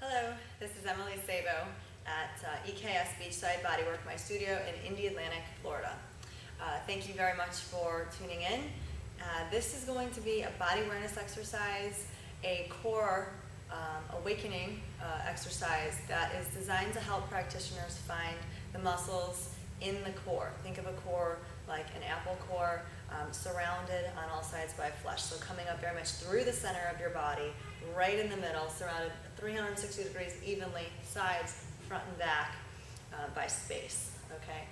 Hello, this is Sabo at EKS Beachside Bodywork, my studio in Indy Atlantic, Florida. Thank you very much for tuning in. This is going to be a body awareness exercise, a core awakening exercise that is designed to help practitioners find the muscles in the core. Think of a core like an apple core, surrounded on all sides by flesh. So coming up very much through the center of your body, right in the middle, surrounded 360 degrees evenly, sides, front and back, by space, okay?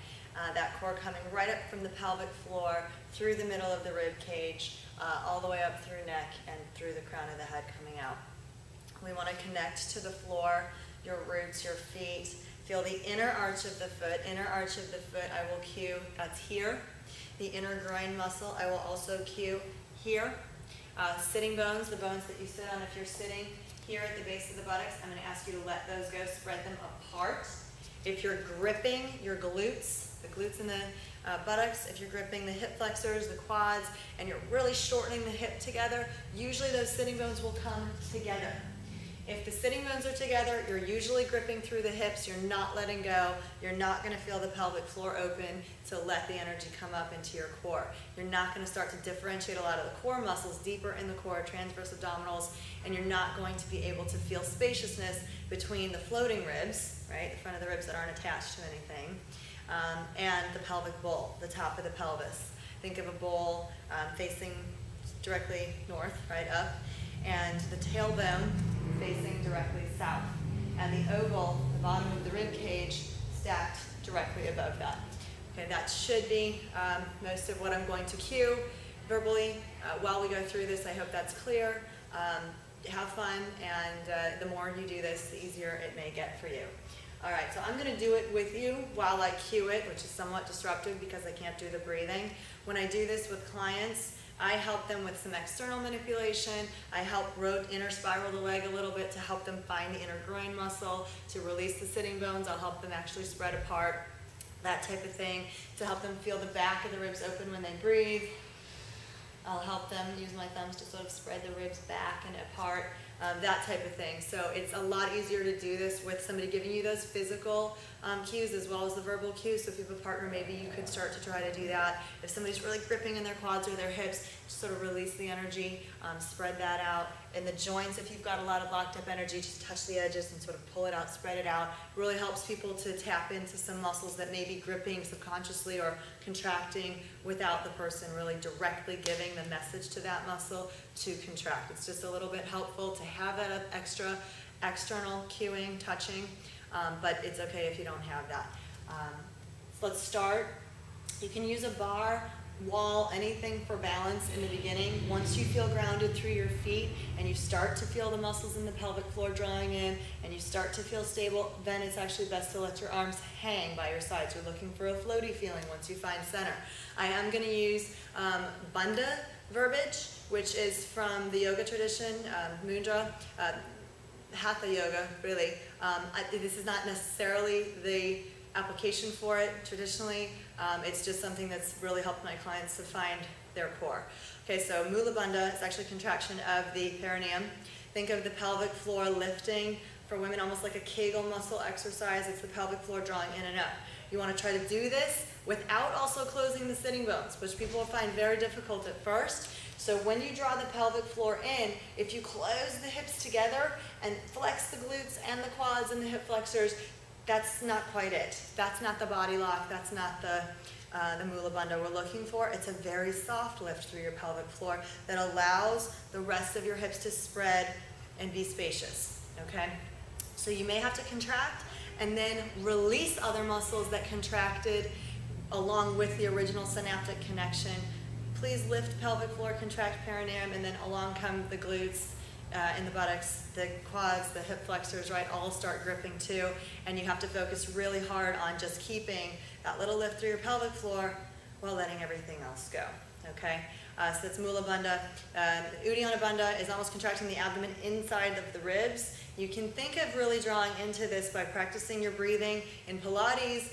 That core coming right up from the pelvic floor, through the middle of the rib cage, all the way up through neck and through the crown of the head coming out. We want to connect to the floor, your roots, your feet. Feel the inner arch of the foot. Inner arch of the foot, I will cue, that's here. The inner groin muscle, I will also cue here. Sitting bones, the bones that you sit on if you're sitting here at the base of the buttocks, I'm going to ask you to let those go, spread them apart. If you're gripping your glutes, the glutes and the buttocks, if you're gripping the hip flexors, the quads, and you're really shortening the hip together, usually those sitting bones will come together. If the sitting bones are together, you're usually gripping through the hips, you're not letting go, you're not going to feel the pelvic floor open to let the energy come up into your core. You're not going to start to differentiate a lot of the core muscles deeper in the core, transverse abdominals, and you're not going to be able to feel spaciousness between the floating ribs, right, the front of the ribs that aren't attached to anything, and the pelvic bowl, the top of the pelvis. Think of a bowl facing directly north, right up, and the tailbone facing directly south, and the oval, the bottom of the rib cage, stacked directly above that. Okay, that should be most of what I'm going to cue verbally while we go through this. I hope that's clear. Have fun, and the more you do this, the easier it may get for you. All right, so I'm going to do it with you while I cue it, which is somewhat disruptive because I can't do the breathing. When I do this with clients, I help them with some external manipulation. I help inner spiral the leg a little bit to help them find the inner groin muscle, to release the sitting bones. I'll help them actually spread apart, that type of thing, to help them feel the back of the ribs open when they breathe. I'll help them use my thumbs to sort of spread the ribs back and apart, that type of thing. So it's a lot easier to do this with somebody giving you those physical cues as well as the verbal cues. So if you have a partner, maybe you could start to try to do that. If somebody's really gripping in their quads or their hips, just sort of release the energy, spread that out. In the joints, if you've got a lot of locked up energy, just touch the edges and sort of pull it out, spread it out. Really helps people to tap into some muscles that may be gripping subconsciously or contracting without the person really directly giving the message to that muscle to contract. It's just a little bit helpful to have that extra external cueing, touching, but it's okay if you don't have that. So let's start. You can use a bar, wall, anything for balance in the beginning. Once you feel grounded through your feet and you start to feel the muscles in the pelvic floor drawing in and you start to feel stable, then it's actually best to let your arms hang by your sides. You're looking for a floaty feeling once you find center. I am going to use Bandha verbiage, which is from the yoga tradition, mudra, hatha yoga, really. This is not necessarily the application for it traditionally. It's just something that's really helped my clients to find their core. Okay, so Mula Bandha is actually a contraction of the perineum. Think of the pelvic floor lifting for women almost like a Kegel muscle exercise. It's the pelvic floor drawing in and up. You want to try to do this without also closing the sitting bones, which people will find very difficult at first. So when you draw the pelvic floor in, if you close the hips together and flex the glutes and the quads and the hip flexors, that's not quite it. That's not the body lock. That's not the Mula Bandha we're looking for. It's a very soft lift through your pelvic floor that allows the rest of your hips to spread and be spacious, okay? So you may have to contract and then release other muscles that contracted along with the original synaptic connection. Please lift pelvic floor, contract perineum, and then along come the glutes, in the buttocks, the quads, the hip flexors, right, all start gripping too, and you have to focus really hard on just keeping that little lift through your pelvic floor while letting everything else go, okay? So that's Mula Bandha. Uddiyana Bandha is almost contracting the abdomen inside of the ribs. You can think of really drawing into this by practicing your breathing. In Pilates,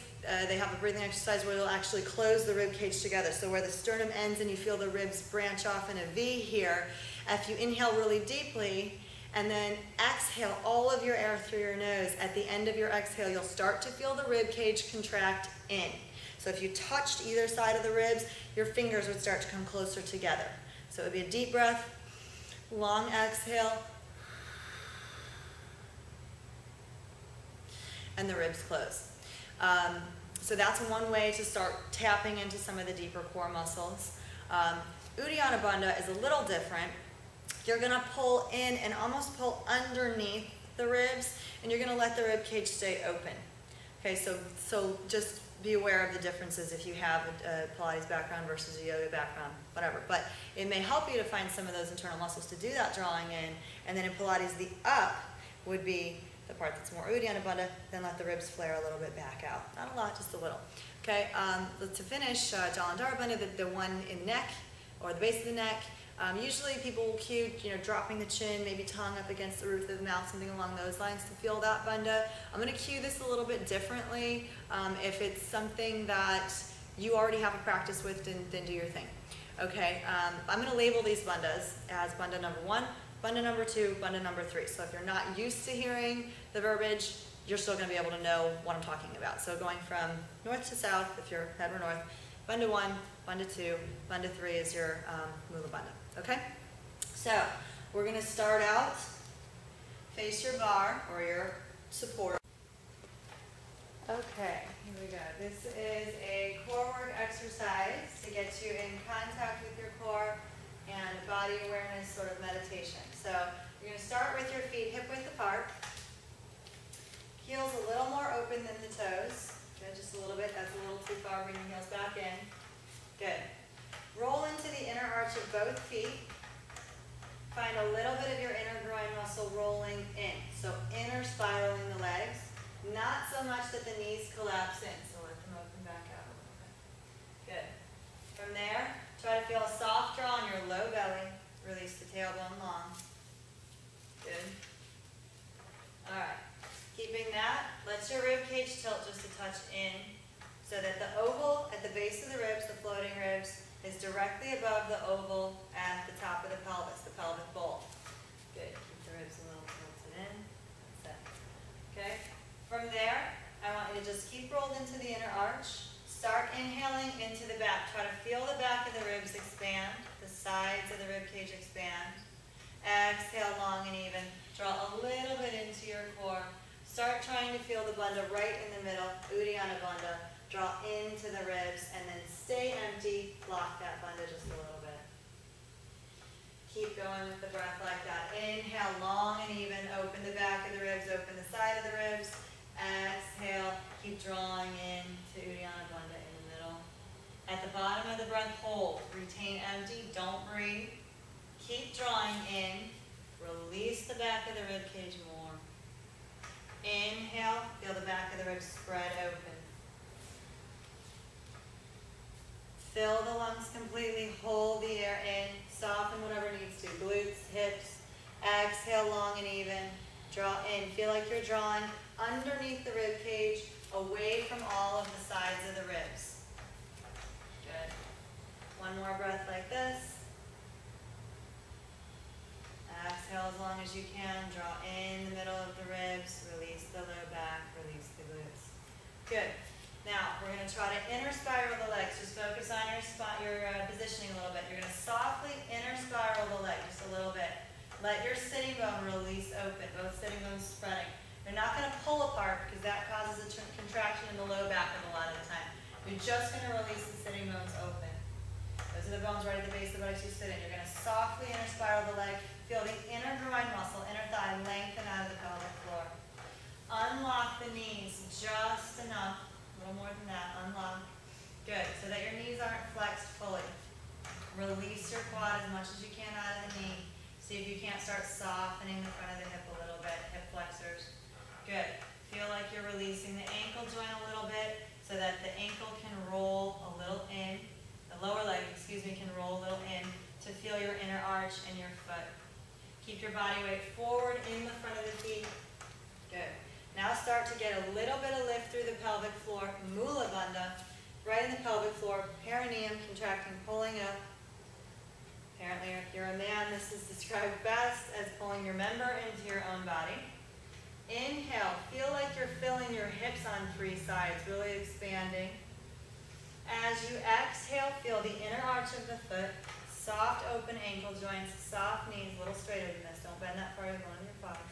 they have a breathing exercise where they'll actually close the rib cage together. So where the sternum ends and you feel the ribs branch off in a V here, if you inhale really deeply And then exhale all of your air through your nose. At the end of your exhale, you'll start to feel the rib cage contract in. So if you touched either side of the ribs, your fingers would start to come closer together. So it would be a deep breath, long exhale, and the ribs close. So that's one way to start tapping into some of the deeper core muscles. Uddiyana Bandha is a little different. You're gonna pull in and almost pull underneath the ribs, and you're gonna let the rib cage stay open. Okay, so just be aware of the differences if you have a Pilates background versus a yoga background, whatever. But it may help you to find some of those internal muscles to do that drawing in. And then in Pilates, the up would be the part that's more Uddiyana Bandha, then let the ribs flare a little bit back out. Not a lot, just a little. Okay, to finish, Jalandhara Bandha, the one in the neck or the base of the neck. Usually people will cue, dropping the chin, maybe tongue up against the roof of the mouth, something along those lines to feel that bandha. I'm going to cue this a little bit differently. If it's something that you already have a practice with, then do your thing. Okay, I'm going to label these bandhas as bandha number 1, bandha number 2, bandha number 3. So if you're not used to hearing the verbiage, you're still going to be able to know what I'm talking about. So going from north to south, if you're head or north, bandha 1, bandha 2, bandha 3 is your Mula Bandha. Okay? So we're going to start out, face your bar or your support. Okay, here we go. This is a core work exercise to get you in contact with your core and body awareness sort of meditation. So you're going to start with your feet hip width apart. Heels a little more open than the toes. Good, just a little bit. That's a little too far. Bring your heels back in. Good. Roll into the inner arch of both feet. Find a little bit of your inner groin muscle rolling in. So inner spiraling the legs. Not so much that the knees collapse in. So let them open back out a little bit. Good. From there, try to feel a soft draw on your low belly. Release the tailbone long. Good. All right. Keeping that, let your rib cage tilt just a touch in so that the oval at the base of the ribs, the floating ribs, is directly above the oval at the top of the pelvis, the pelvic bowl. Good. Keep the ribs a little tilted in. That's it. Okay. From there, I want you to just keep rolled into the inner arch. Start inhaling into the back. Try to feel the back of the ribs expand, the sides of the rib cage expand. Exhale long and even. Draw a little bit into your core. Start trying to feel the bandha right in the middle, Uddiyana Bandha. Draw into the ribs and then stay empty. Lock that bandha just a little bit. Keep going with the breath like that. Inhale long and even. Open the back of the ribs, open the side of the ribs. Exhale. Keep drawing in to Uddiyana Bandha in the middle. At the bottom of the breath, hold. Retain empty. Don't breathe. Keep drawing in. Release the back of the rib cage more. Inhale. Feel the back of the ribs spread open. Fill the lungs completely. Hold the air in. Soften whatever needs to. Glutes, hips. Exhale long and even. Draw in. Feel like you're drawing underneath the rib cage, away from all of the sides of the ribs. Good. One more breath like this. Exhale as long as you can. Draw in the middle of the ribs. Release the low back. Release the glutes. Good. Now, we're going to try to inner spiral the legs. Just focus on your positioning a little bit. You're going to softly inner spiral the leg just a little bit. Let your sitting bone release open, both sitting bones spreading. You're not going to pull apart because that causes a contraction in the low back a lot of the time. You're just going to release the sitting bones open. Those are the bones right at the base of the buttocks you sit in. You're going to softly inner spiral the leg. Feel the inner groin muscle, inner thigh, lengthen out of the pelvic floor. Unlock the knees just enough. A little more than that. Unlock. Good. So that your knees aren't flexed fully. Release your quad as much as you can out of the knee. See if you can't start softening the front of the hip a little bit. Hip flexors. Good. Feel like you're releasing the ankle joint a little bit so that the ankle can roll a little in. The lower leg, can roll a little in to feel your inner arch and your foot. Keep your body weight forward in the front of the feet. Good. Now start to get a little bit of lift through the pelvic floor. Mula Bandha, right in the pelvic floor. Perineum contracting, pulling up. Apparently, if you're a man, this is described best as pulling your member into your own body. Inhale, feel like you're filling your hips on 3 sides, really expanding. As you exhale, feel the inner arch of the foot, soft open ankle joints, soft knees, a little straighter than this. Don't bend that far, you're going to your quads.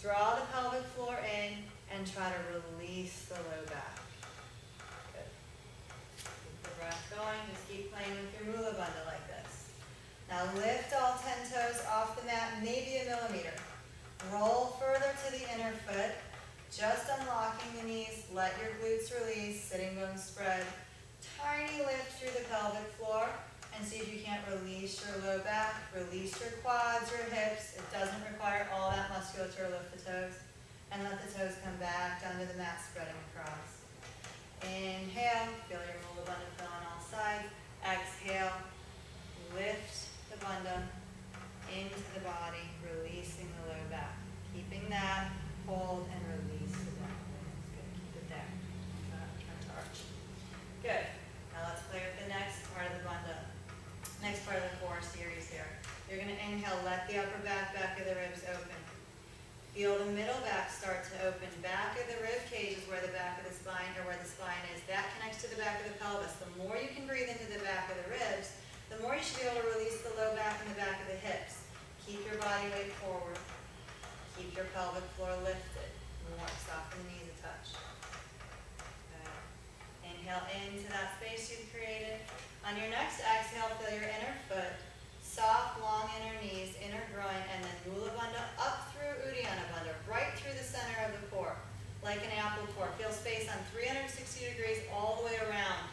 Draw the pelvic floor in and try to release the low back. Good. Keep the breath going. Just keep playing with your Mula Bandha like this. Now lift all 10 toes off the mat, maybe a millimeter. Roll further to the inner foot, just unlocking the knees. Let your glutes release, sitting bones spread. Tiny lift through the pelvic floor, and see if you can't release your low back, release your quads, your hips. It doesn't require all that musculature to lift the toes. And let the toes come back down to the mat, spreading across. Inhale, feel your Mula Bandha fill on all sides. Exhale, lift the bandha into the body, releasing the low back. Keeping that, hold and release the back. Good, keep it there. Turn to arch. Good. Now let's play with the next part of the bandha. Next part of the core series here. You're going to inhale, let the upper back of the ribs open. Feel the middle back start to open. Back of the rib cage is where the back of the spine, or where the spine is. That connects to the back of the pelvis. The more you can breathe into the back of the ribs, the more you should be able to release the low back and the back of the hips. Keep your body weight forward. Keep your pelvic floor lifted. More. Soften the knees a touch. Good. Inhale into that space you've created. On your next exhale, feel your inner foot. Soft, long inner knees, inner groin, and then Mula Bandha up through Uddiyana Bandha, right through the center of the core, like an apple core. Feel space on 360 degrees all the way around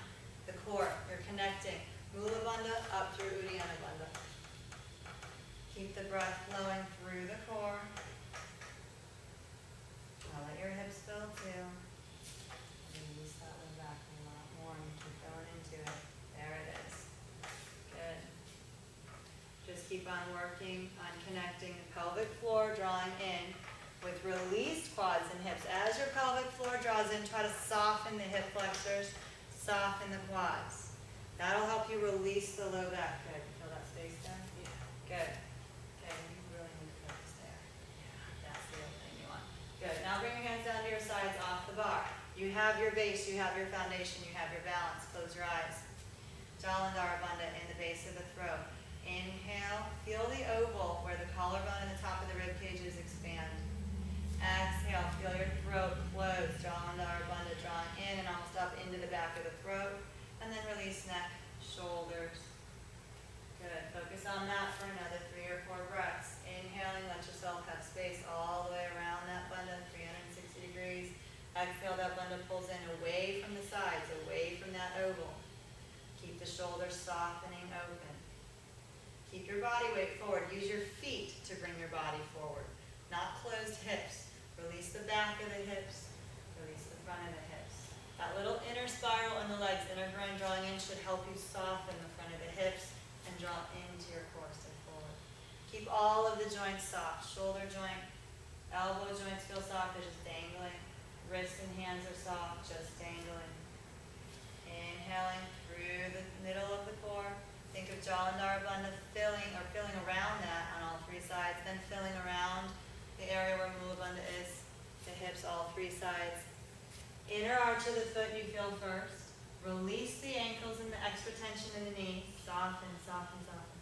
the core. You're connecting Mula Bandha up through Uddiyana Bandha. Keep the breath flowing through the core. Now let your hips fill too. Release that one back a lot more and keep going into it. There it is. Good. Just keep on working on connecting the pelvic floor, drawing in with released quads and hips. As your pelvic floor draws in, try to soften the hip flexors, soften the quads. That'll help you release the low back. Good. Feel that space there? Yeah. Good. Okay, you really need to focus there. Yeah, that's the other thing you want. Good. Now bring your hands down to your sides off the bar. You have your base, you have your foundation, you have your balance. Close your eyes. Jalandhara Bandha in the base of the throat. Inhale, feel the oval where the collarbone and the top of the rib cages expand. Exhale, feel your throat close. Jalandhara Bandha drawing in and almost up into the back of the throat. And then release neck, shoulders. Good. Focus on that for another 3 or 4 breaths. Inhaling, let yourself have space all the way around that bandha, 360 degrees. Exhale, that bandha pulls in away from the sides, away from that oval. Keep the shoulders softening open. Keep your body weight forward. Use your feet to bring your body forward, not closed hips. Release the back of the hips. Release the front of the hips. That little inner spiral in the legs, inner groin drawing in, should help you soften the front of the hips and draw into your core, stay forward. Keep all of the joints soft. Shoulder joint, elbow joints feel soft, they're just dangling. Wrists and hands are soft, just dangling. Inhaling through the middle of the core. Think of Jalandhara Bandha filling around that on all 3 sides, then filling around the area where Mula Bandha is, the hips, all 3 sides. Inner arch of the foot you feel first. Release the ankles and the extra tension in the knees. Soften, soften, soften.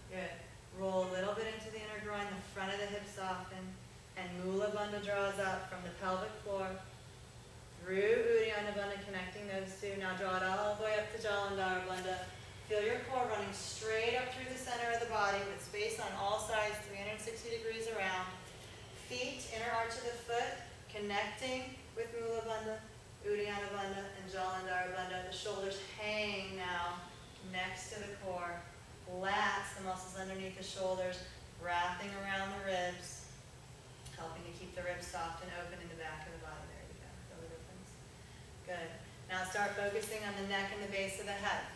Good. Roll a little bit into the inner groin, the front of the hips soften, and Mula Bandha draws up from the pelvic floor through Uddiyana Bandha, connecting those 2. Now draw it all the way up to Jalandhara Bandha. Feel your core running straight up through the center of the body with space on all sides, 360 degrees around. Feet, inner arch of the foot, connecting with Mula Bandha, Uddiyana Bandha, and Jalandhara Bandha. The shoulders hang now next to the core. Lats, the muscles underneath the shoulders, wrapping around the ribs, helping to keep the ribs soft and open in the back of the body. There you go. Feel the difference? Good. Now start focusing on the neck and the base of the head.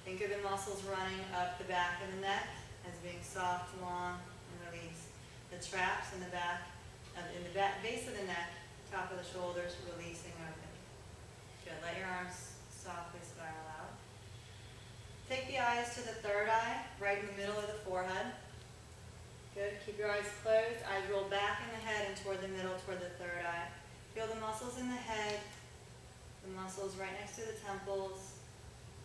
Think of the muscles running up the back of the neck as being soft, long, and release. The traps in the base of the neck, top of the shoulders, releasing open. Good. Let your arms softly spiral out. Take the eyes to the third eye, right in the middle of the forehead. Good. Keep your eyes closed. Eyes roll back in the head and toward the middle, toward the third eye. Feel the muscles in the head, the muscles right next to the temples,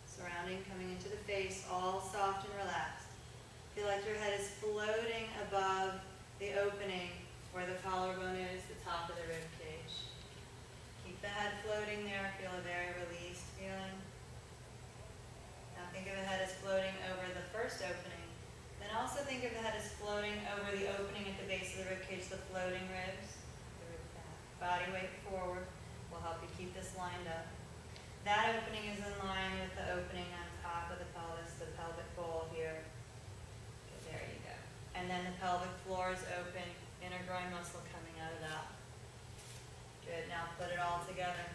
surrounding, coming into the face, all soft and relaxed. Feel like your head is floating above the opening where the collarbone is, the top of the rib cage. Keep the head floating there. Feel a very released feeling. Now think of the head as floating over the first opening. Then also think of the head as floating over the opening at the base of the rib cage, the floating ribs. The rib back. Body weight forward will help you keep this lined up. That opening is in line with the opening on top of the pelvis, the pelvic bowl here. Okay, there you go. And then the pelvic floor is open, inner groin muscle coming out of that. Good, now put it all together.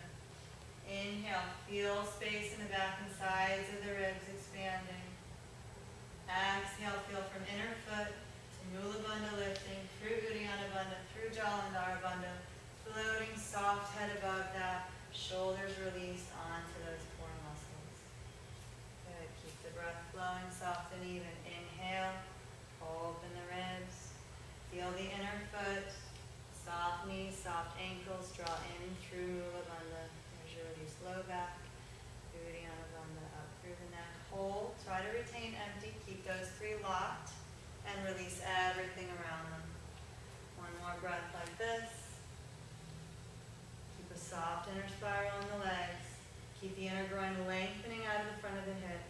Inhale, feel space in the back and sides of the ribs expanding. Exhale, feel from inner foot to Mula Bandha lifting, through Uddiyana Bandha, through Jalandhara Bandha, floating soft head above that, shoulders released onto those core muscles. Good, keep the breath flowing soft and even. Inhale, open the ribs, feel the inner foot, soft knees, soft ankles, draw in through Mula Bandha. There's your release, low back, Uddiyana Bandha, up through the neck. Hold, try to retain empty, keep those three locked, and release everything around them. One more breath like this. Keep a soft inner spiral in the legs. Keep the inner groin lengthening out of the front of the hip.